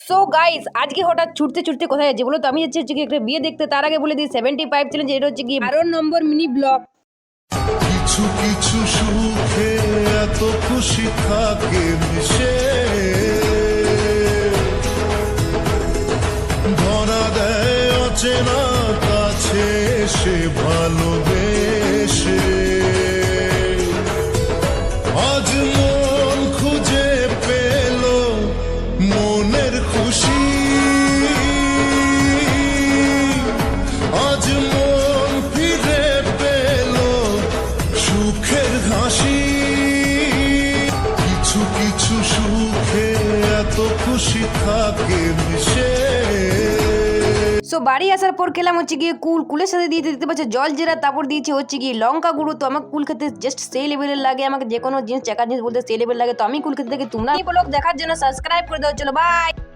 So guys আজকে হঠাৎ ছুটতে ছুটতে কোথায় যাচ্ছি বলো তো? আমি যাচ্ছি হচ্ছে কি একটা বিয়ে দেখতে। তার আগে বলে দিই 75 চ্যালেঞ্জ, এটা হচ্ছে কি 12 নম্বর মিনি ব্লগ। কিছু কিছু সুখে এত খুশি থাকে মিশে, ধরা দেয় অচেনা কাছে সে ভালোবেসে। আজ মন খুঁজে পেল মনের খুশি, আজ মন ফিরে পেল সুখের হাসি। কিছু কিছু সুখে এত খুশি থাকে মিশে। সো বাড়ি আসার পর খেলাম হচ্ছে গিয়ে কুলের সাথে দিয়ে দিতে পারছে জল জিরা, তারপর দিয়েছে হচ্ছে কি লঙ্কা গুঁড়ো। তো আমার কুল খেতে জাস্ট সেই লেভেলের লাগে, আমাকে যে কোনো জিনিস চাকার জিনিস বলতে সেই লেভেল লাগে। তো আমি কুল খেতে থাকি। তোমরা ব্লগ দেখার জন্য সাবস্ক্রাইব করে দাও। চলো বাই।